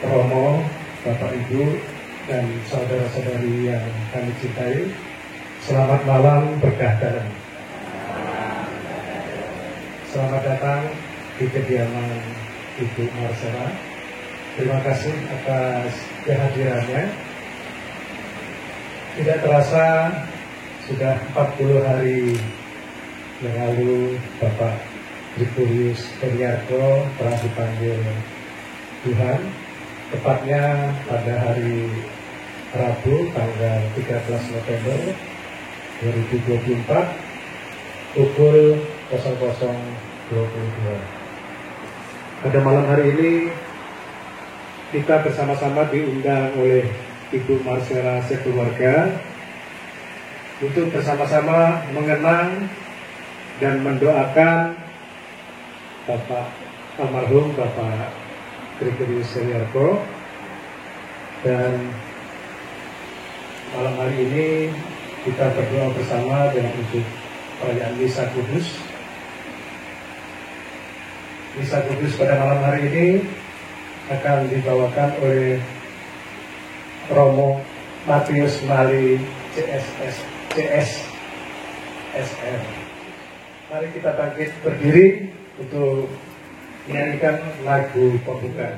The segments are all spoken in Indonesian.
Romo, Bapak Ibu, dan saudara-saudari yang kami cintai, selamat malam berkah dalam. Selamat datang di kediaman Ibu Marcella. Terima kasih atas kehadirannya. Tidak terasa sudah 40 hari yang lalu Bapak Gregorius Heriarto telah dipanggil Tuhan, tepatnya pada hari Rabu tanggal 13 November 2024 pukul 00.22. Pada malam hari ini kita bersama-sama diundang oleh Ibu Marcella sekeluarga untuk bersama-sama mengenang dan mendoakan Bapak almarhum Bapak Gregorius Heriarto. Dan malam hari ini kita berdoa bersama dengan untuk perayaan Misa Kudus. Misa Kudus pada malam hari ini akan dibawakan oleh Romo Matius Mali CSSR. Mari kita bangkit berdiri untuk menyanyikan lagu pembuka.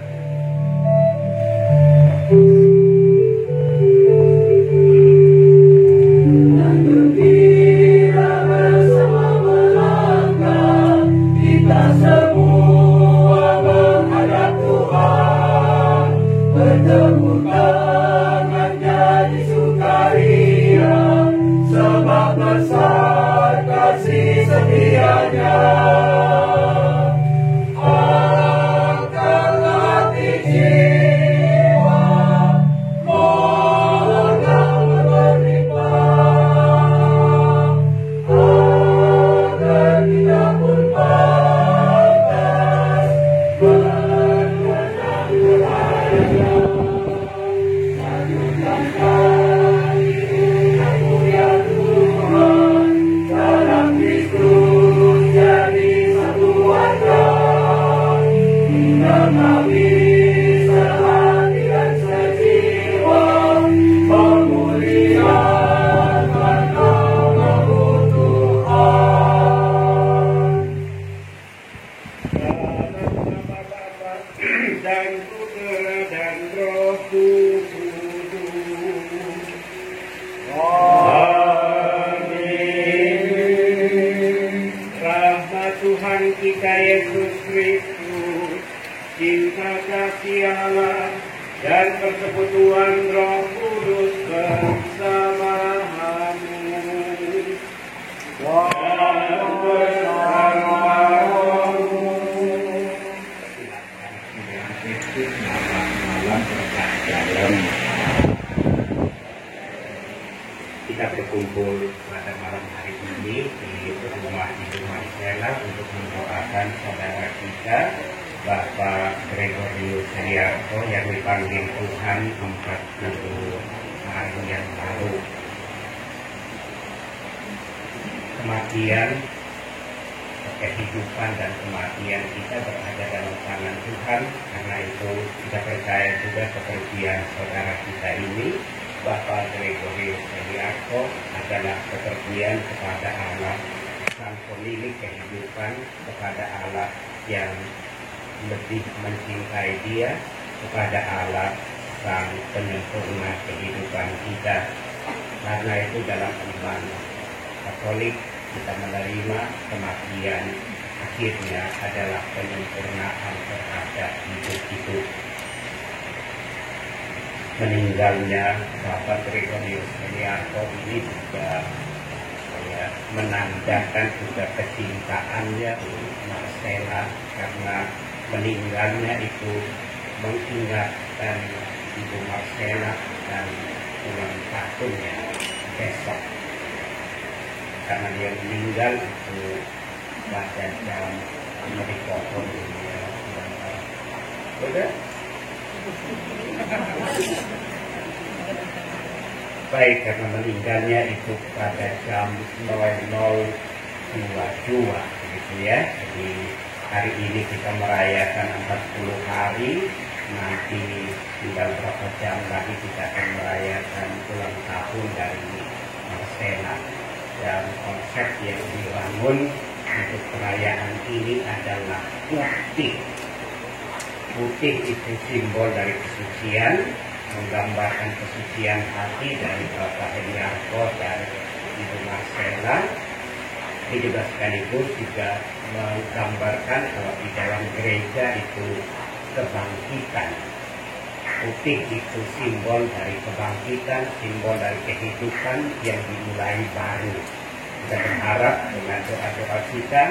Kita berkumpul pada malam hari ini di rumah Ibu Marcella untuk mendoakan saudara kita Bapak Gregorius Heriarto yang dipanggil Tuhan 40 hari yang lalu. Kematian, kehidupan dan kematian kita berada dalam tangan Tuhan. Karena itu kita percaya juga kepergian saudara kita ini Bapak Gregorius Heriarto adalah kepergian kepada Allah sang pemilik kehidupan, kepada Allah yang lebih mencintai dia, kepada Allah sang penyempurna kehidupan kita. Karena itu dalam iman Katolik kita menerima kematian akhirnya adalah penyempurnaan terhadap hidup. Meninggalnya Bapak Gregorius Heriarto ini juga menandakan juga kecintaannya untuk Marcella, karena meninggalnya itu mengingatkan Ibu Marcella dan ulang tahunnya besok. Karena dia meninggal itu pada jam Amerikopon dunia. Udah? Baik, karena meninggalnya itu pada jam 00.22 gitu ya. Jadi hari ini kita merayakan 40 hari nanti tinggal berapa jam lagi kita akan merayakan ulang tahun dari Marcella, dan konsep yang dibangun untuk perayaan ini adalah putih. Putih itu simbol dari kesucian, menggambarkan kesucian hati dari Bapak Hediarko dan Ibu Marcella. Ini juga sekaligus juga menggambarkan kalau di dalam gereja itu kebangkitan. Putih itu simbol dari kebangkitan, simbol dari kehidupan yang dimulai baru. Kita berharap dengan doa-doa kita,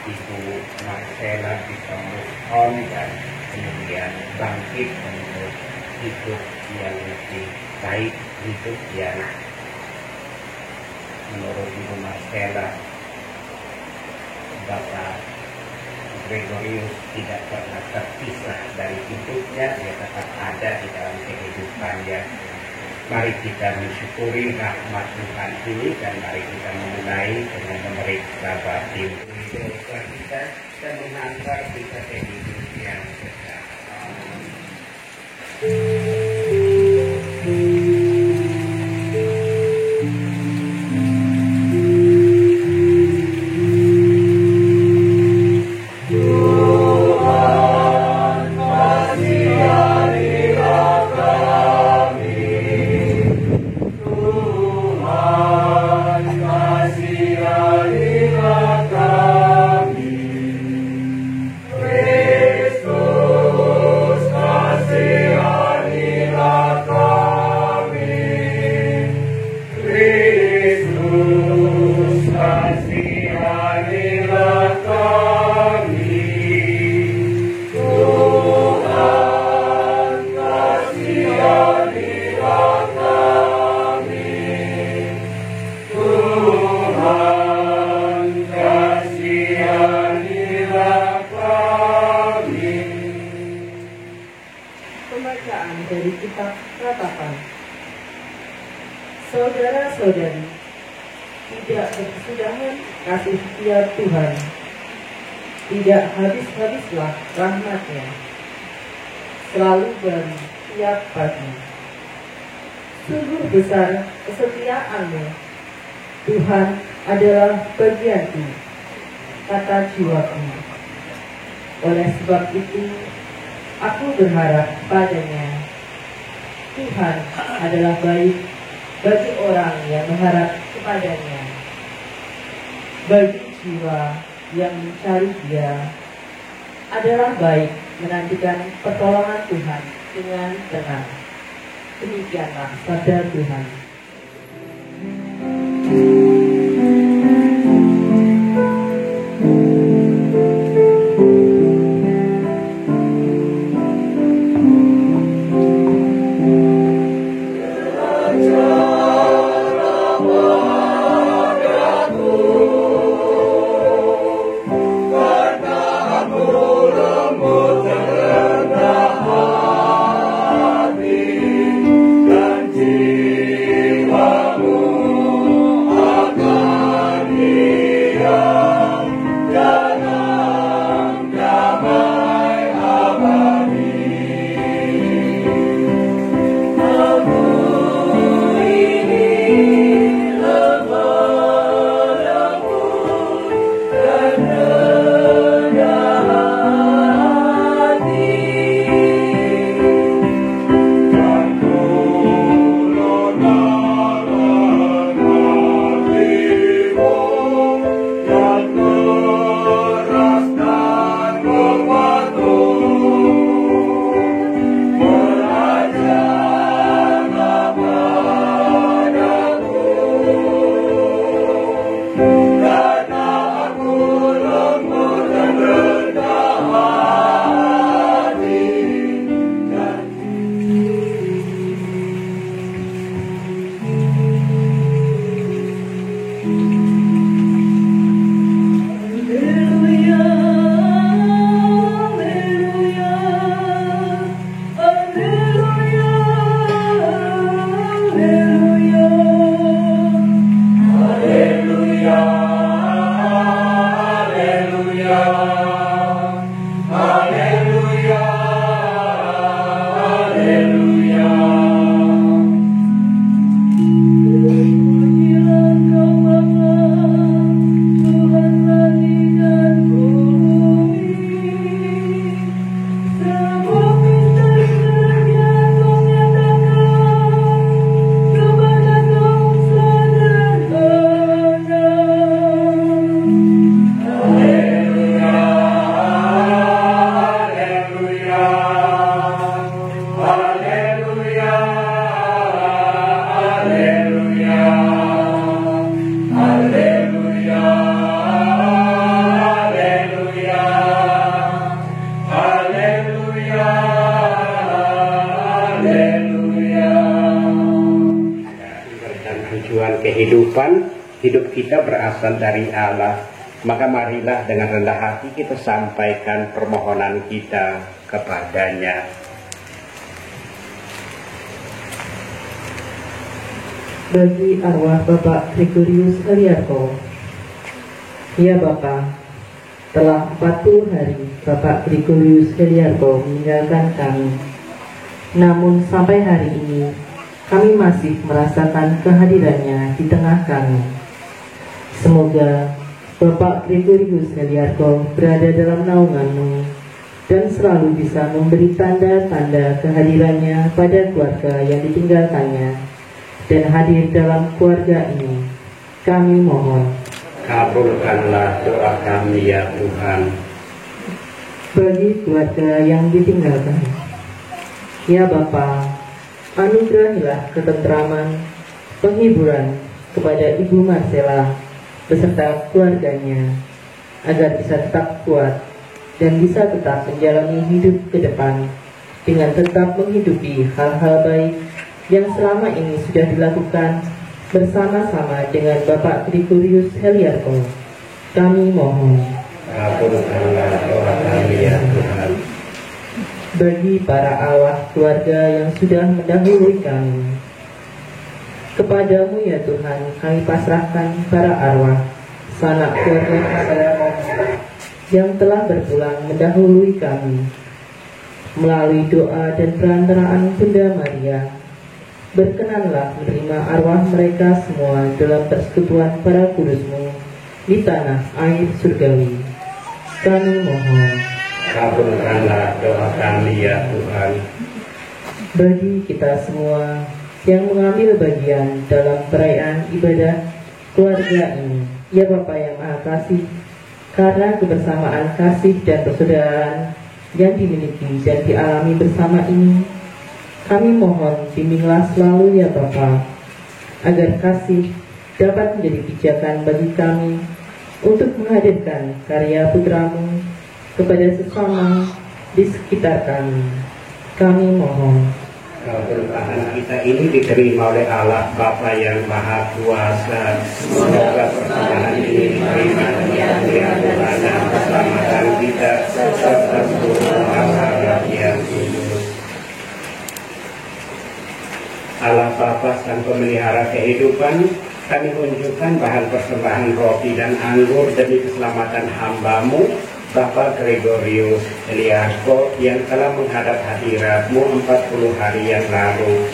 Ibu Marcella bisa move on dan kemudian bangkit untuk hidup yang lebih baik, hidup yang menurut Ibu Marcella, Bapak Gregorius tidak pernah terpisah dari hidupnya, dia tetap ada di dalam kehidupannya. Mari kita mensyukuri rahmat Tuhan ini, dan mari kita mengenai dengan memeriksa batin dosa kita dan mengantar kita ke hidup yang kekal. Pembacaan dari kitab Ratapan. Saudara-saudari, tidak berkesudahan kasih setia Tuhan, tidak habis-habislah rahmat-Nya, selalu baru tiap pagi. Sungguh besar kesetiaan-Mu, Tuhan adalah bagianku, kata jiwaku. Oleh sebab itu, aku berharap padanya. Tuhan adalah baik bagi orang yang berharap kepadanya, bagi jiwa yang mencari Dia. Adalah baik menantikan pertolongan Tuhan dengan tenang. Demikianlah sabda Tuhan. Jiwamu kehidupan, hidup kita berasal dari Allah. Maka marilah dengan rendah hati kita sampaikan permohonan kita kepadanya. Bagi arwah Bapak Gregorius Heliarto, ya Bapak, telah 40 hari Bapak Gregorius Heliarto meninggalkan kami. Namun sampai hari ini kami masih merasakan kehadirannya di tengah kami. Semoga Bapak Gregorius Heliarto berada dalam naungan-Mu dan selalu bisa memberi tanda-tanda kehadirannya pada keluarga yang ditinggalkannya dan hadir dalam keluarga ini. Kami mohon, Kabulkanlah doa kami ya Tuhan. bagi keluarga yang ditinggalkan, ya Bapa, anugerahilah ketentraman, penghiburan kepada Ibu Marcella beserta keluarganya, agar bisa tetap kuat dan bisa tetap menjalani hidup ke depan dengan tetap menghidupi hal-hal baik yang selama ini sudah dilakukan bersama-sama dengan Bapak Gregorius Heliarto. Kami mohon, Kabulkanlah doa kami ya Tuhan. bagi para arwah keluarga yang sudah mendahului kami, kepadamu ya Tuhan kami pasrahkan para arwah sanak keluarga masyarakat yang telah berpulang mendahului kami. Melalui doa dan perantaraan Bunda Maria, berkenanlah menerima arwah mereka semua dalam persekutuan para kudus-Mu di tanah air surgawi. Kami mohon, Kabulkanlah doa kami ya Tuhan. bagi kita semua yang mengambil bagian dalam perayaan ibadah keluarga ini, ya Bapa yang Maha Kasih, karena kebersamaan kasih dan persaudaraan yang dimiliki dan dialami bersama ini, kami mohon bimbinglah selalu ya Bapa, agar kasih dapat menjadi pijakan bagi kami untuk menghadirkan karya putra-Mu kepada sesama di sekitar kami. Kami mohon, Persembahan kita ini diterima oleh Allah Bapa yang Maha Kuasa. Semoga persembahan ini diterima dengan mulia Tuhan dan keselamatan kita serta seluruh masyarakat yang kudus. Allah Bapa Sang Pemelihara kehidupan, kami unjukkan bahan persembahan roti dan anggur demi keselamatan hamba-Mu Bapak Gregorius Heliarto yang telah menghadap hadirat-Mu 40 hari yang lalu.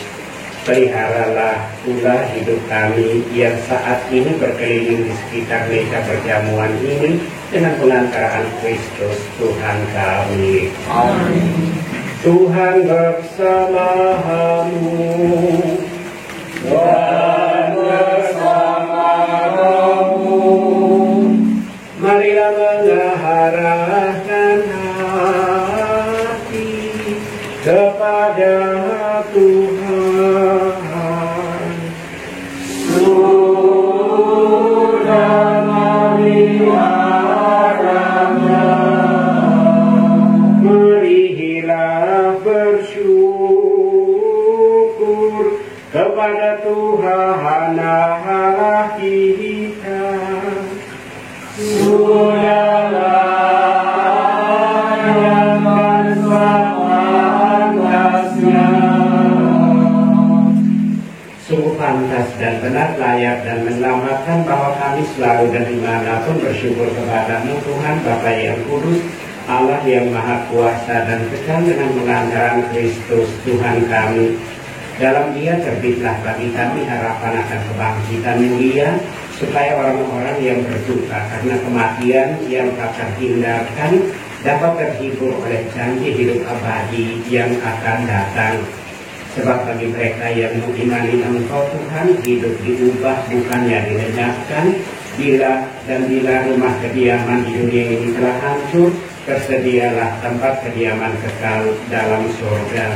Peliharalah pula hidup kami yang saat ini berkeliling di sekitar meja perjamuan ini dengan pengantaraan Kristus Tuhan kami. amin. Tuhan bersama-Mu dan bersama-Mu. Marilah mengarahkan hati kepada Tuhan. Sudah melihatnya, marilah bersyukur kepada Tuhan Allah kita. Sudahlah yang pantasnya. Sungguh pantas dan benar, layak dan menyelamatkan bahwa kami selalu dan dimanapun bersyukur kepada-Mu Tuhan Bapa yang kudus, Allah yang Maha Kuasa dan kekal dengan pengantaran Kristus Tuhan kami. Dalam Dia terbitlah bagi kami harapan akan kebangkitan mulia, supaya orang-orang yang berduka karena kematian yang tak terhindarkan dapat terhibur oleh janji hidup abadi yang akan datang. Sebab bagi mereka yang mengimani Engkau Tuhan, hidup diubah bukannya dilenyapkan. Bila rumah kediaman di dunia ini telah hancur, tersedialah tempat kediaman kekal dalam surga.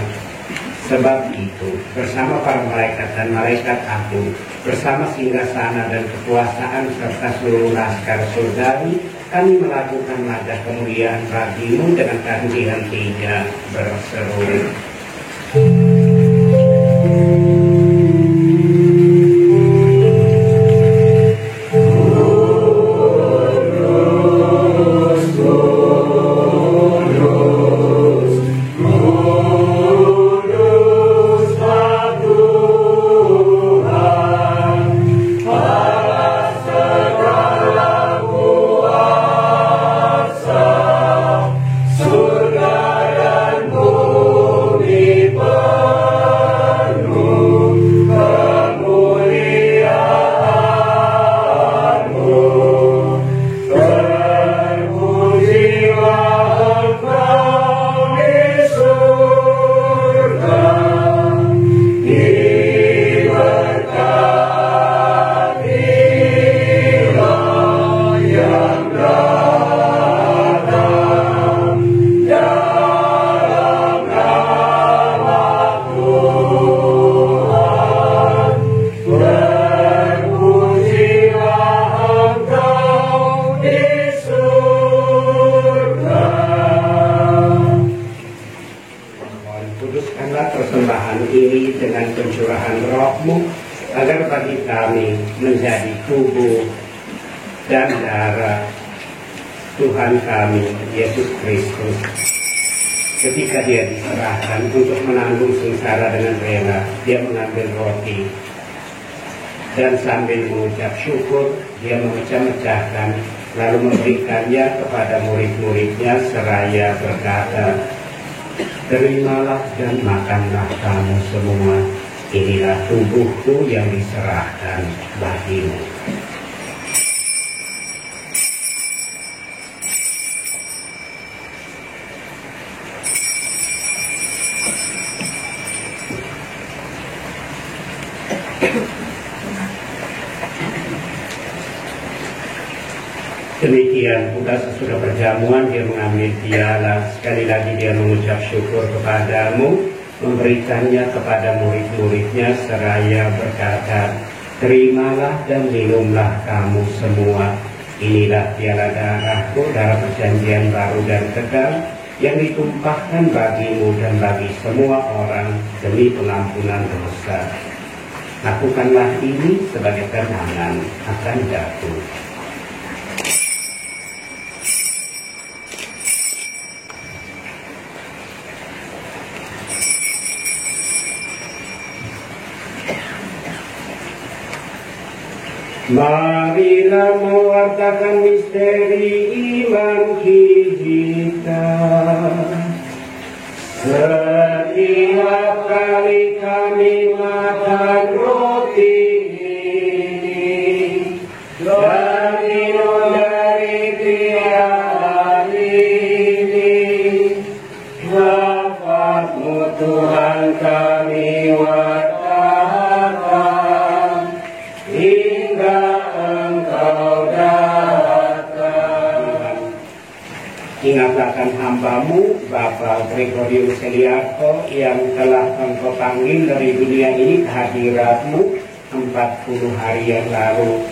Sebab itu, bersama para malaikat dan malaikat agung, bersama singgasana dan kekuasaan serta seluruh laskar surgawi, kami melakukan nadah kemuliaan bagi-Mu dengan henti-hentinya berseru. Mohon kuduskanlah persembahan ini dengan pencurahan Roh-Mu, agar bagi kami menjadi tubuh dan darah Tuhan kami Yesus Kristus. Ketika dia diserahkan untuk menanggung sengsara dengan rela, dia mengambil roti dan sambil mengucap syukur, dia memecah-mecahkan, lalu memberikannya kepada murid-muridnya seraya berkata, "Terimalah dan makanlah kamu semua, inilah tubuhku yang diserahkan bagimu." Demikian pula sesudah perjamuan dia mengambil piala, sekali lagi dia mengucap syukur kepadamu, memberikannya kepada murid-muridnya seraya berkata, "Terimalah dan minumlah kamu semua, inilah piala darahku, darah perjanjian baru dan kekal, yang ditumpahkan bagimu dan bagi semua orang demi pengampunan dosa. Lakukanlah ini sebagai kenangan akan aku." Marilah mewartakan misteri iman kita. Setiap kali kami makan roti ini dan minum dari piala ini, wafat-Mu Tuhan kami wartakan hingga Engkau datang. Ingatlah akan hamba-Mu, Bapak Gregorius Seliarto, yang telah Engkau panggil dari dunia ini ke hadirat-Mu 40 hari yang lalu.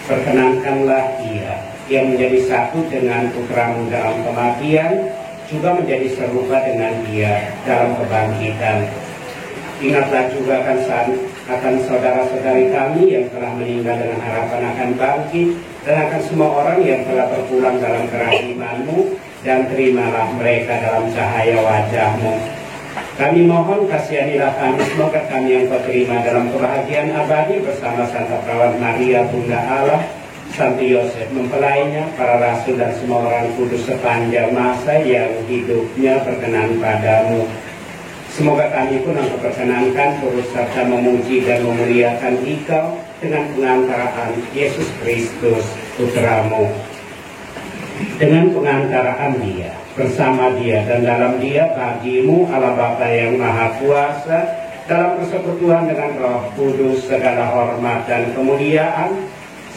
Perkenankanlah ia yang menjadi satu dengan putra-Mu dalam kematian, juga menjadi serupa dengan dia dalam kebangkitan. Ingatlah juga akan saudara-saudari kami yang telah meninggal dengan harapan akan bangkit, dan akan semua orang yang telah berpulang dalam kerahiman-Mu, dan terimalah mereka dalam cahaya wajah-Mu. Kami mohon kasihanilah kami, semoga kami yang Kau terima dalam kebahagiaan abadi bersama Santa Perawan Maria Bunda Allah, Santo Yosef mempelainya, para rasul dan semua orang kudus sepanjang masa yang hidupnya berkenan padamu. Semoga kami pun Engkau perkenankan turut serta memuji dan memuliakan Engkau dengan pengantaraan Yesus Kristus Putra-Mu. Dengan pengantaraan Dia, bersama Dia dan dalam Dia, bagi-Mu Allah Bapa yang Maha Kuasa, dalam persekutuan dengan Roh Kudus, segala hormat dan kemuliaan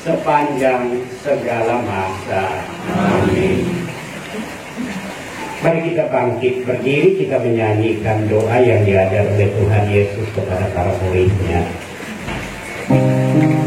sepanjang segala masa. Amin. Mari kita bangkit berdiri, kita menyanyikan doa yang diajar oleh Tuhan Yesus kepada para murid-Nya. Yeah.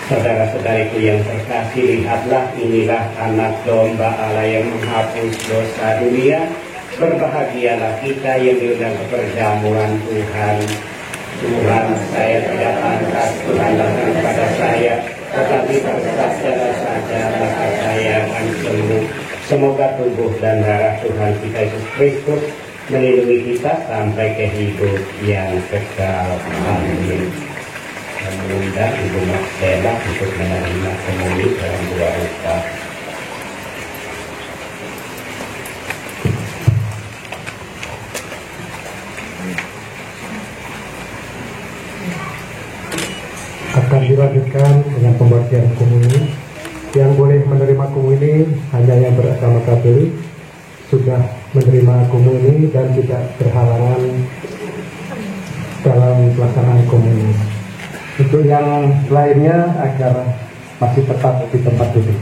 Saudara-saudariku yang terkasih, lihatlah, inilah anak domba Allah yang menghapus dosa dunia. Berbahagialah kita yang diundang ke perjamuan Tuhan. Tuhan, saya tidak pantas Tuhan datang kepada saya, tetapi bersabdalah saja maka saya akan sembuh. Semoga tubuh dan darah Tuhan kita Yesus Kristus melindungi kita sampai ke hidup yang kekal. Amin. Dan mengundang Ibu Maksela untuk menerima komuni dalam dua rupa. Akan dilanjutkan dengan pembagian komuni. Yang boleh menerima komuni hanya yang beragama Katolik, sudah menerima komuni dan tidak berhalangan dalam pelaksanaan komuni. Untuk yang lainnya agar masih tetap di tempat duduk.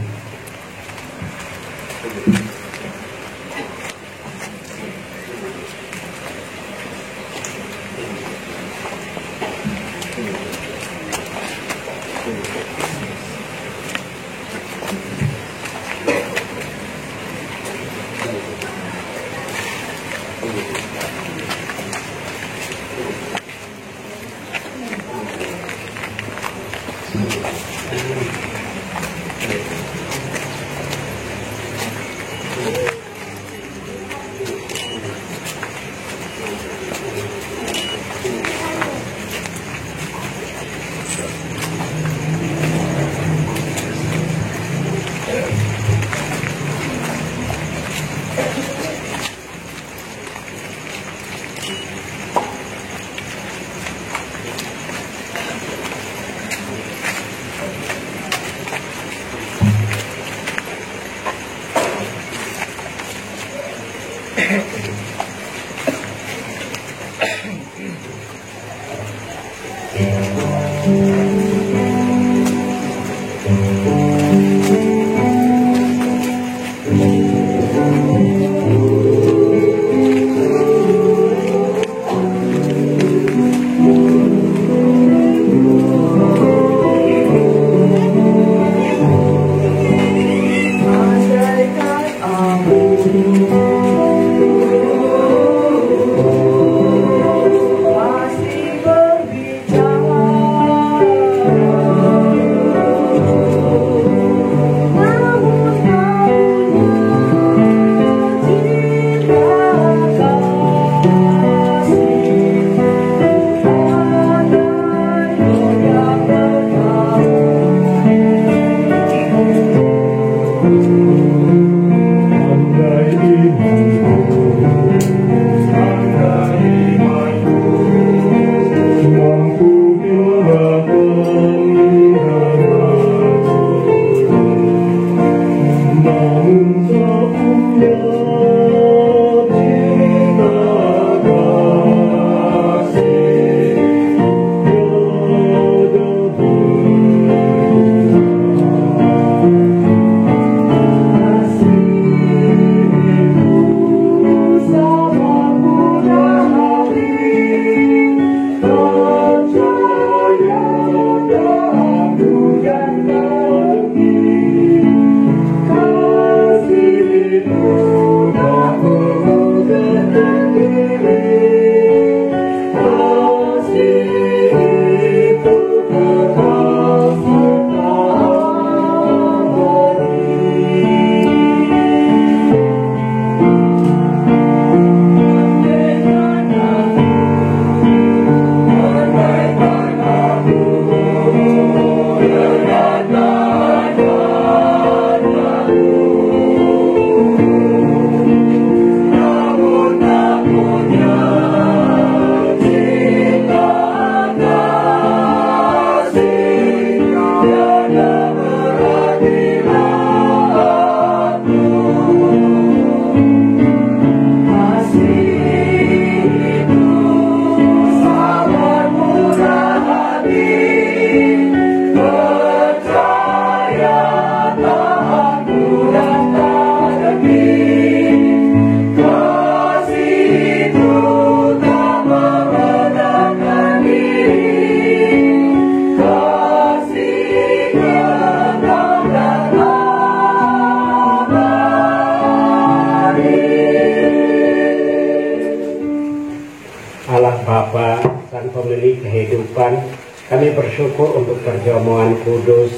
bersyukur untuk perjamuan kudus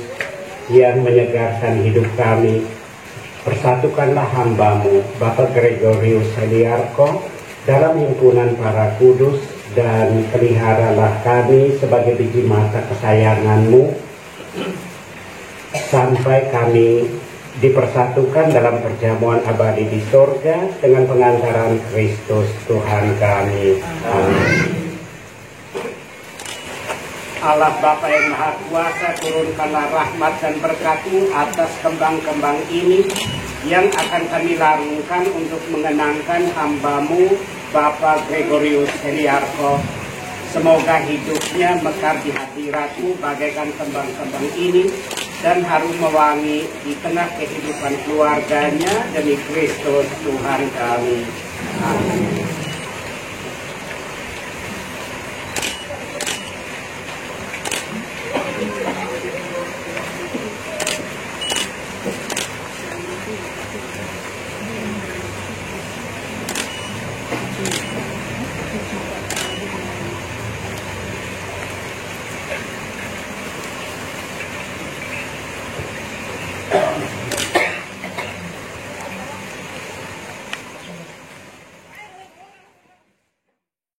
yang menyegarkan hidup kami. Persatukanlah hamba-Mu, Bapak Gregorius Heliarko, dalam himpunan para kudus, dan peliharalah kami sebagai biji mata kesayangan-Mu, sampai kami dipersatukan dalam perjamuan abadi di surga dengan pengantaran Kristus Tuhan kami. Amin. Allah Bapa yang Maha Kuasa, turunkanlah rahmat dan berkat-Mu atas kembang-kembang ini yang akan kami larungkan untuk mengenangkan hamba-Mu Bapak Gregorius Heliarko. Semoga hidupnya mekar di hadirat-Mu bagaikan kembang-kembang ini dan harum mewangi di tengah kehidupan keluarganya demi Kristus Tuhan kami. Amin.